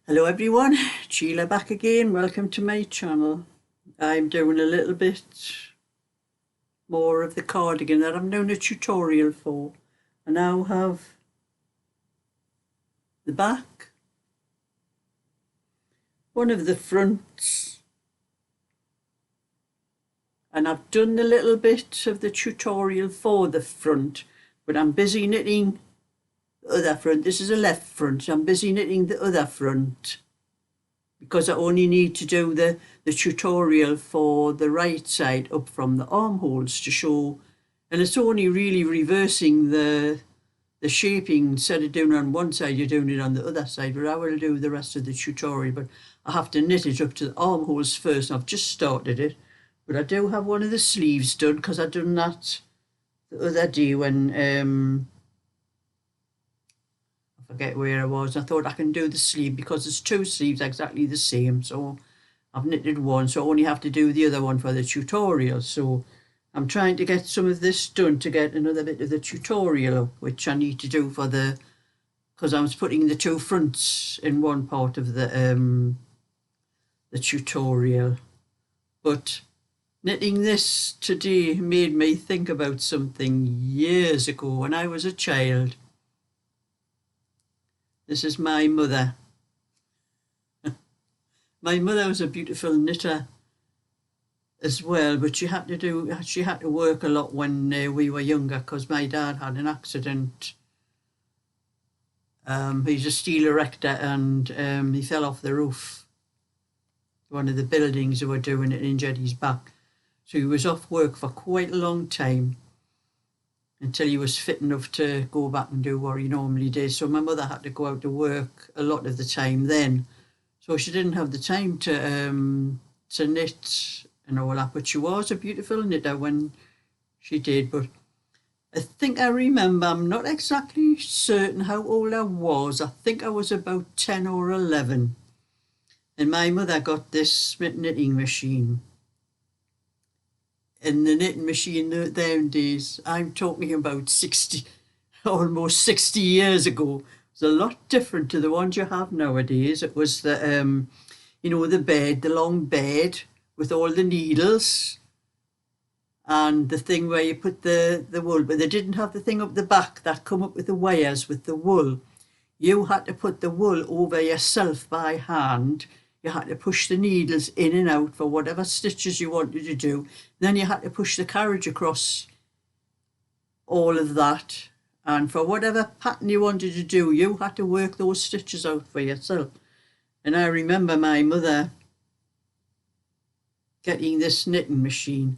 Hello everyone, Sheila back again. Welcome to my channel. I'm doing a little bit more of the cardigan that I'm doing a tutorial for. I now have the back, one of the fronts, and I've done a little bit of the tutorial for the front, but I'm busy knitting other front. This is a left front. I'm busy knitting the other front because I only need to do the tutorial for the right side up from the armholes to show, and it's only really reversing the shaping. Instead of doing it on one side, you're doing it on the other side, but I will do the rest of the tutorial. But I have to knit it up to the armholes first. I've just started it, but I do have one of the sleeves done because I done that the other day when forget where I was. I thought I can do the sleeve because there's two sleeves exactly the same, so I've knitted one, so I only have to do the other one for the tutorial. So I'm trying to get some of this done to get another bit of the tutorial up, which I need to do for the, because I was putting the two fronts in one part of the tutorial. But knitting this today made me think about something years ago when I was a child. This is my mother. My mother was a beautiful knitter as well, but she had to work a lot when we were younger because my dad had an accident. He's a steel erector, and he fell off the roof. One of the buildings they were doing it, injured his back. So he was off work for quite a long time, until he was fit enough to go back and do what he normally did. So my mother had to go out to work a lot of the time then. So she didn't have the time to knit and all that, but she was a beautiful knitter when she did. But I think I remember, I'm not exactly certain how old I was. I think I was about 10 or 11. And my mother got this knitting machine. In the knitting machine them days, I'm talking about 60, almost 60 years ago. It was a lot different to the ones you have nowadays. It was the, the bed, the long bed with all the needles and the thing where you put the wool, but they didn't have the thing up the back that come up with the wires with the wool. You had to put the wool over yourself by hand. You had to push the needles in and out for whatever stitches you wanted to do. Then you had to push the carriage across all of that. And for whatever pattern you wanted to do, you had to work those stitches out for yourself. And I remember my mother getting this knitting machine.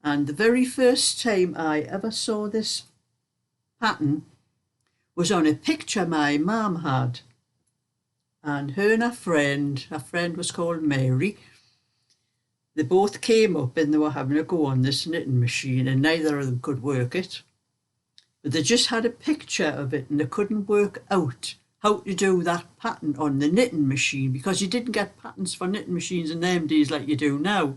And the very first time I ever saw this pattern was on a picture my mum had. And her and her friend was called Mary. They both came up and they were having a go on this knitting machine, and neither of them could work it. But they just had a picture of it and they couldn't work out how to do that pattern on the knitting machine, because you didn't get patterns for knitting machines in them days like you do now.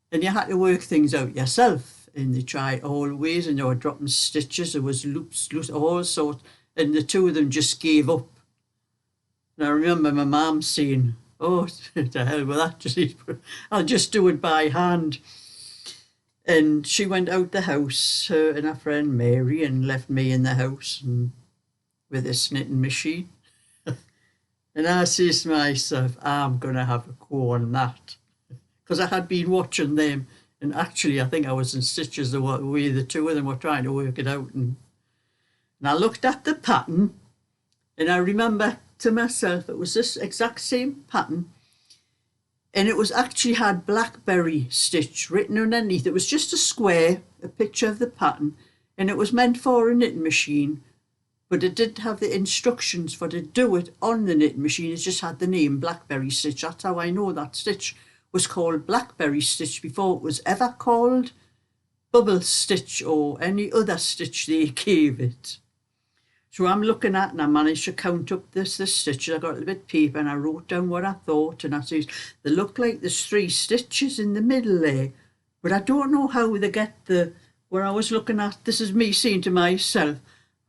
And you had to work things out yourself. And they tried all ways, and they were dropping stitches. There was loops, all sorts. And the two of them just gave up. And I remember my mum saying, "Oh, to hell with that, I'll just do it by hand." And she went out the house, her and her friend Mary, and left me in the house and with this knitting machine. And I says to myself, I'm going to have a go on that. Because I had been watching them, and actually I think I was in stitches the way the two of them were trying to work it out. And I looked at the pattern, and I remember to myself it was this exact same pattern, and it was actually had Blackberry stitch written underneath. It was just a square, a picture of the pattern, and it was meant for a knitting machine, but it didn't have the instructions for to do it on the knitting machine. It just had the name Blackberry stitch. That's how I know that stitch was called Blackberry stitch before it was ever called bubble stitch or any other stitch they gave it. So I'm looking at, and I managed to count up the stitches. I got a little bit of paper and I wrote down what I thought, and I said, they look like there's 3 stitches in the middle there, but I don't know how they get where I was looking at. This is me saying to myself,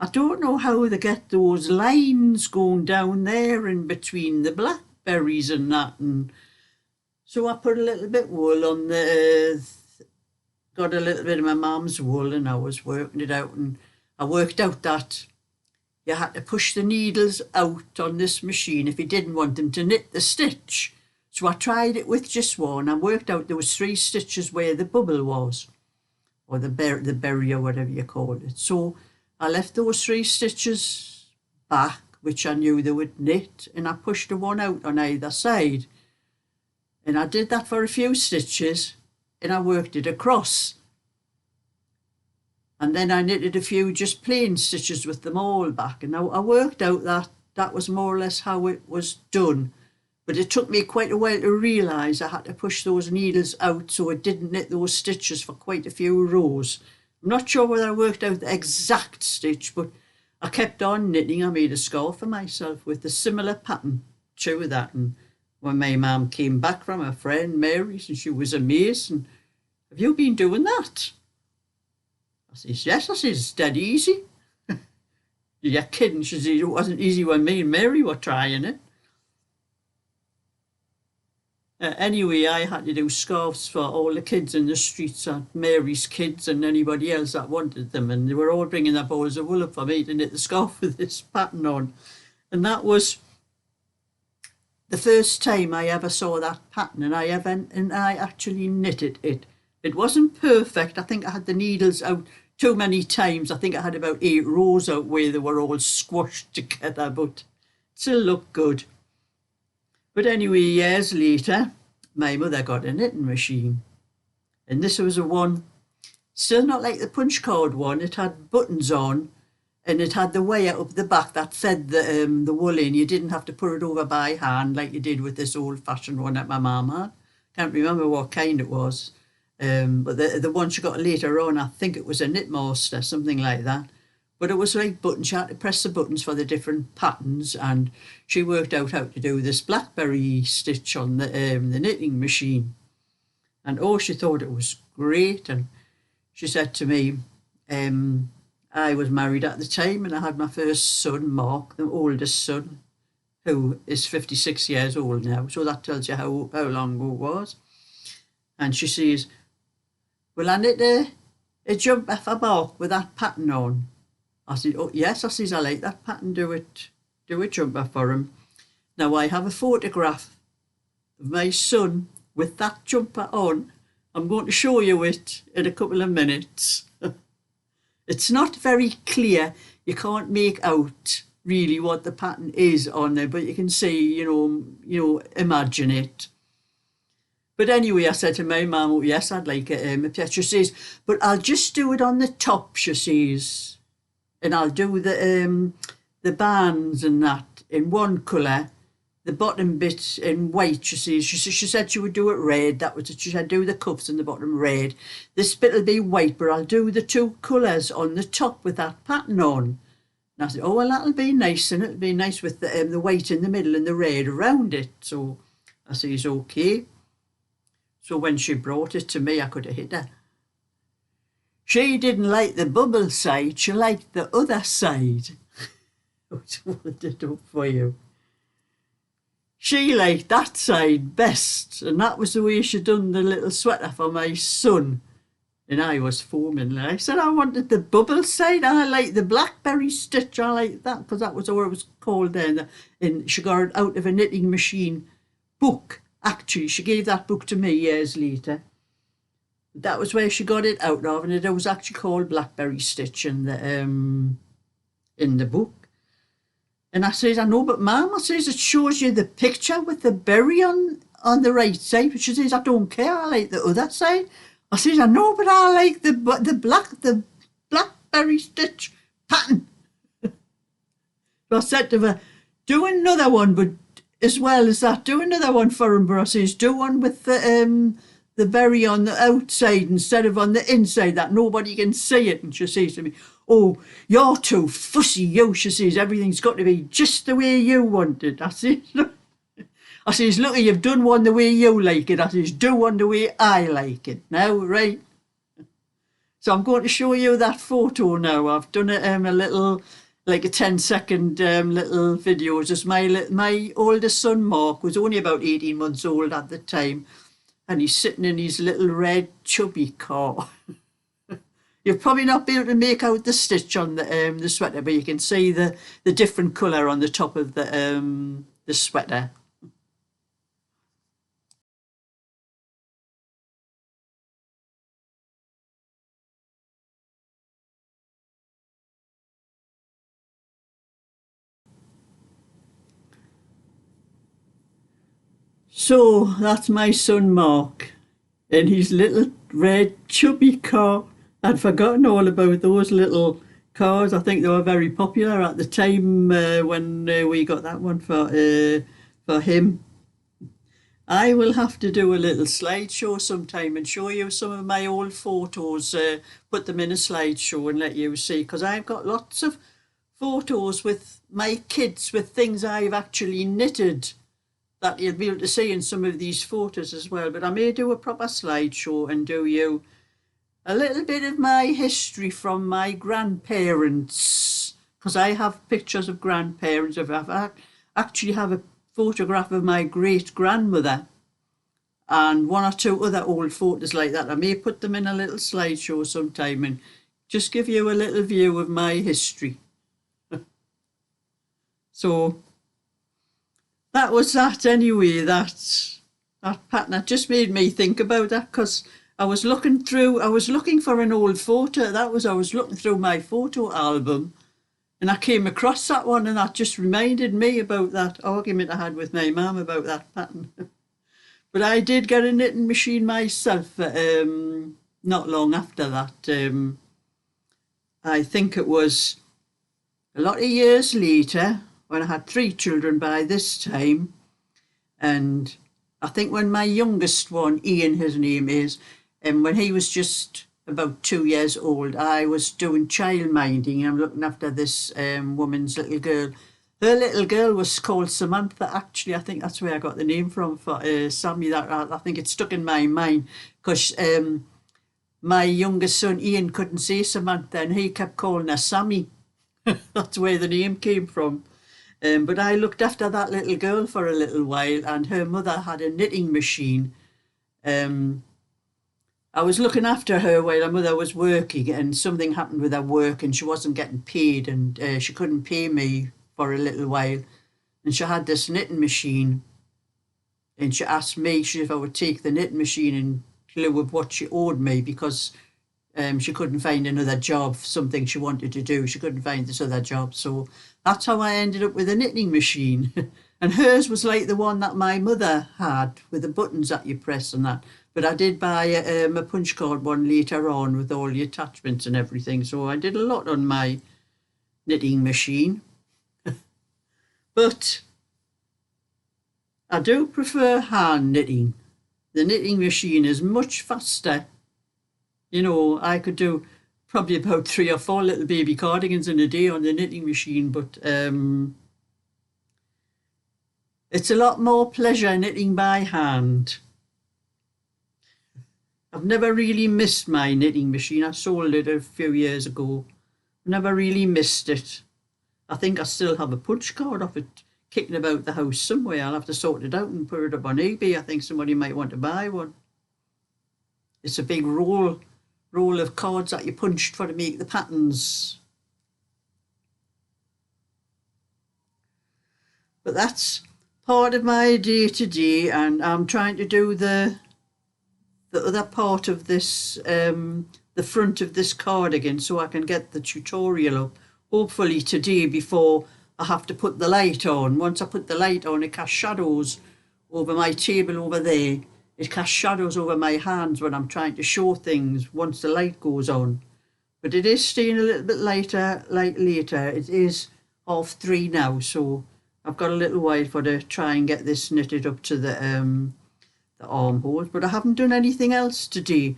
I don't know how they get those lines going down there in between the blackberries and that. And so I put a little bit wool on got a little bit of my mum's wool, and I was working it out, and I worked out that you had to push the needles out on this machine if you didn't want them to knit the stitch. So I tried it with just one. I worked out there was 3 stitches where the bubble was, or the berry or whatever you call it. So I left those 3 stitches back, which I knew they would knit, and I pushed the one out on either side. And I did that for a few stitches, and I worked it across. And then I knitted a few just plain stitches with them all back. And I worked out that that was more or less how it was done. But it took me quite a while to realise I had to push those needles out so it didn't knit those stitches for quite a few rows. I'm not sure whether I worked out the exact stitch, but I kept on knitting. I made a scarf for myself with a similar pattern to that. And when my mum came back from her friend Mary's, and she was amazed, and have you been doing that? I says, yes. I says, it's dead easy. You're kidding. She says, it wasn't easy when me and Mary were trying it. Anyway, I had to do scarves for all the kids in the streets, and Mary's kids and anybody else that wanted them, and they were all bringing their balls of wool up for me to knit the scarf with this pattern on. And that was the first time I ever saw that pattern, and I actually knitted it. It wasn't perfect. I think I had the needles out too many times. I think I had about 8 rows out where they were all squashed together, but it still looked good. But anyway, years later, my mother got a knitting machine. And this was a one, still not like the punch card one. It had buttons on, and it had the wire up the back that fed the wool in. You didn't have to put it over by hand like you did with this old-fashioned one that my mum had. Can't remember what kind it was. But the one she got later on, I think it was a Knitmaster, something like that. But it was like buttons. She had to press the buttons for the different patterns, and she worked out how to do this Blackberry stitch on the knitting machine. And oh, she thought it was great. And she said to me, I was married at the time, and I had my first son, Mark, the oldest son, who is 56 years old now. So that tells you how long ago it was. And she says, will I knit a jumper for Mark with that pattern on? I said, oh yes. I says, I like that pattern, do a jumper for him. Now I have a photograph of my son with that jumper on. I'm going to show you it in a couple of minutes. It's not very clear. You can't make out really what the pattern is on there, but you can see, imagine it. But anyway, I said to my mum, oh yes, I'd like a picture. She says, but I'll just do it on the top, she says. And I'll do the bands and that in one colour, the bottom bit in white, she says. She said she would do it red. That was it. She said do the cuffs in the bottom red. This bit will be white, but I'll do the 2 colours on the top with that pattern on. And I said, oh, well, that'll be nice, and it'll be nice with the white in the middle and the red around it. So I says, okay. So when she brought it to me, I could have hit her. She didn't like the bubble side, she liked the other side. I'll hold it up for you. She liked that side best, and that was the way she done the little sweater for my son. And I was foaming. I said I wanted the bubble side, and I like the Blackberry stitch. I like that, because that was what it was called then. And she got it out of a knitting machine book. Actually, she gave that book to me years later. That was where she got it out of, and it was actually called Blackberry stitch in the book. And I says, I know, but Mum, I says, it shows you the picture with the berry on the right side. But she says, I don't care, I like the other side. I says, I know, but I like the Blackberry stitch pattern. So I said to her, do another one, but as well as that, do another one for him. But I says, do one with the berry on the outside instead of on the inside, that nobody can see it. And she says to me, oh, you're too fussy, you. She says, everything's got to be just the way you want it. I says, look, you've done one the way you like it. I says, do one the way I like it now, right? So I'm going to show you that photo now. I've done a little, like a 10-second little video. Just my oldest son, Mark, was only about 18 months old at the time, and he's sitting in his little red chubby car. You'll probably not be able to make out the stitch on the sweater, but you can see the different colour on the top of the sweater. So that's my son Mark in his little red chubby car. I'd forgotten all about those little cars. I think they were very popular at the time when we got that one for him. I will have to do a little slideshow sometime and show you some of my old photos, put them in a slideshow and let you see, because I've got lots of photos with my kids with things I've actually knitted that you'll be able to see in some of these photos as well. But I may do a proper slideshow and do you a little bit of my history from my grandparents, because I have pictures of grandparents. I actually have a photograph of my great-grandmother and one or two other old photos like that. I may put them in a little slideshow sometime and just give you a little view of my history. So that was that anyway, that pattern. It just made me think about that, because I was looking for an old photo. I was looking through my photo album and I came across that one, and that just reminded me about that argument I had with my mum about that pattern. But I did get a knitting machine myself not long after that. I think it was a lot of years later, when I had 3 children by this time. And I think when my youngest one, Ian his name is, and when he was just about 2 years old, I was doing childminding. I'm looking after this woman's little girl. Her little girl was called Samantha, actually. I think that's where I got the name from for Sammy. That I think it stuck in my mind, because my youngest son, Ian, couldn't say Samantha, and he kept calling her Sammy. That's where the name came from. But I looked after that little girl for a little while, and her mother had a knitting machine. I was looking after her while her mother was working, and something happened with her work and she wasn't getting paid, and she couldn't pay me for a little while. And she had this knitting machine, and she asked me if I would take the knitting machine in lieu of what she owed me, because she couldn't find another job, something she wanted to do. She couldn't find this other job. So that's how I ended up with a knitting machine. And hers was like the one that my mother had, with the buttons that you press and that. But I did buy a punch card one later on with all the attachments and everything. So I did a lot on my knitting machine. But I do prefer hand knitting. The knitting machine is much faster. You know, I could do probably about 3 or 4 little baby cardigans in a day on the knitting machine, but it's a lot more pleasure knitting by hand. I've never really missed my knitting machine. I sold it a few years ago. Never really missed it. I think I still have a punch card of it kicking about the house somewhere. I'll have to sort it out and put it up on eBay. I think somebody might want to buy one. It's a big roll of cards that you punched for to make the patterns. But that's part of my day to day, and I'm trying to do the other part of this, the front of this cardigan, so I can get the tutorial up, hopefully today, before I have to put the light on. Once I put the light on, it casts shadows over my table over there. It casts shadows over my hands when I'm trying to show things once the light goes on. But it is staying a little bit later. It is 3:30 now, so I've got a little while to try and get this knitted up to the armholes. But I haven't done anything else today.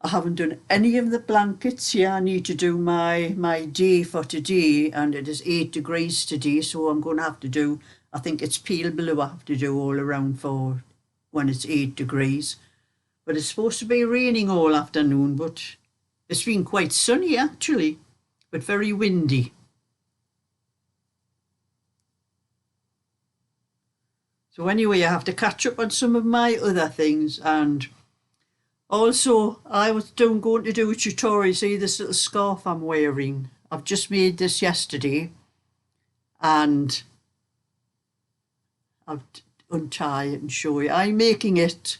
I haven't done any of the blankets here. I need to do my day for today, and it is 8 degrees today, so I'm going to have to do, I think it's pale blue I have to do all around for when it's 8 degrees. But it's supposed to be raining all afternoon, but It's been quite sunny actually, but very windy. So anyway, I have to catch up on some of my other things, and also I was going to do a tutorial. See this little scarf I'm wearing? I've just made this yesterday, and I'll untie it and show you. I'm making it.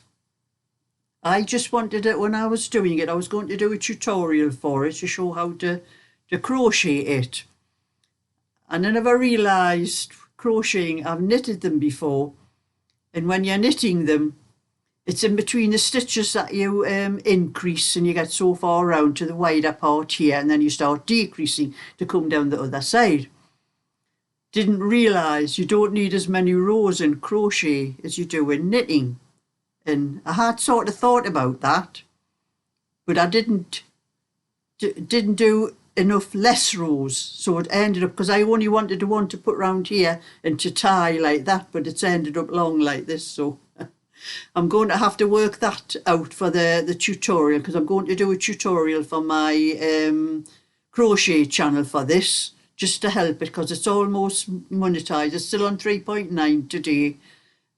I just wanted it when I was doing it. I was going to do a tutorial for it to show how to crochet it. And then I realised crocheting, I've knitted them before. And when you're knitting them, it's in between the stitches that you increase, and you get so far around to the wider part here, and then you start decreasing to come down the other side. Didn't realise you don't need as many rows in crochet as you do in knitting. And I had sort of thought about that, but I didn't do enough less rows, so it ended up, because I only wanted one to put round here and to tie like that, but it's ended up long like this, so I'm going to have to work that out for the tutorial, because I'm going to do a tutorial for my crochet channel for this, just to help it, because it's almost monetized. It's still on 3.9 today.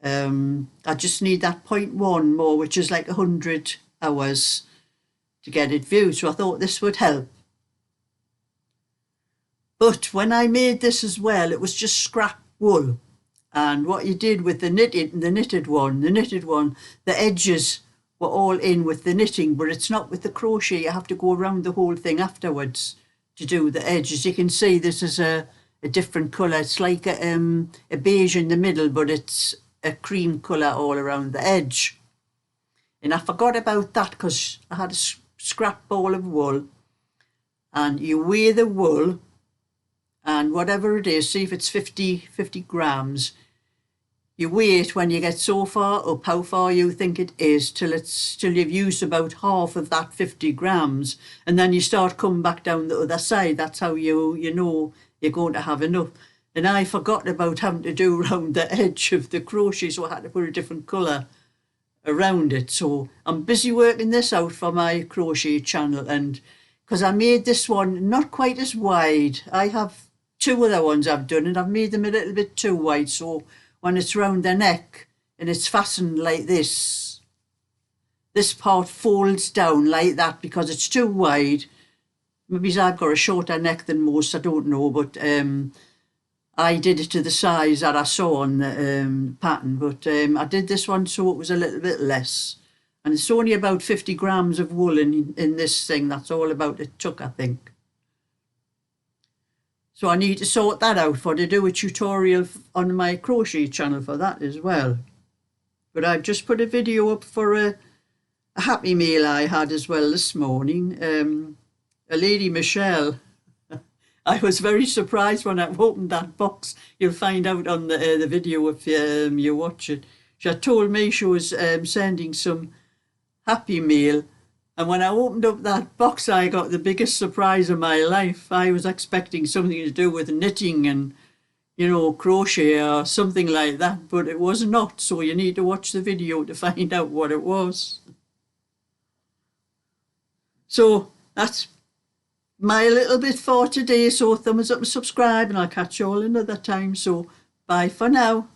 I just need that 0.1 more, which is like 100 hours to get it viewed, so I thought this would help. But when I made this as well, it was just scrap wool. And what you did with the knitted one, the edges were all in with the knitting, but it's not with the crochet. You have to go around the whole thing afterwards to do the edges. You can see this is a different colour. It's like a beige in the middle, but it's a cream colour all around the edge. And I forgot about that because I had a scrap ball of wool, and you weigh the wool, and whatever it is, see if it's 50 grams, you weigh it when you get so far up, how far you think it is, till you've used about half of that 50 grams, and then you start coming back down the other side. That's how you know you're going to have enough. And I forgot about having to do around the edge of the crochet, so I had to put a different colour around it. So I'm busy working this out for my crochet channel, and because I made this one not quite as wide. I have two other ones I've done, and I've made them a little bit too wide, so when it's round the neck and it's fastened like this part folds down like that because it's too wide. Maybe I've got a shorter neck than most, I don't know, but I did it to the size that I saw on the pattern, but I did this one so it was a little bit less. And it's only about 50 grams of wool in this thing. That's all about it took, I think. So I need to sort that out to do a tutorial on my crochet channel for that as well. But I've just put a video up for a Happy Meal I had as well this morning. A lady, Michelle, I was very surprised when I opened that box. You'll find out on the video if you watch it. She had told me she was sending some Happy Meal, and when I opened up that box I got the biggest surprise of my life. I was expecting something to do with knitting and, you know, crochet or something like that, but it was not, so you need to watch the video to find out what it was. So that's my little bit for today, so thumbs up and subscribe, and I'll catch you all another time. So bye for now.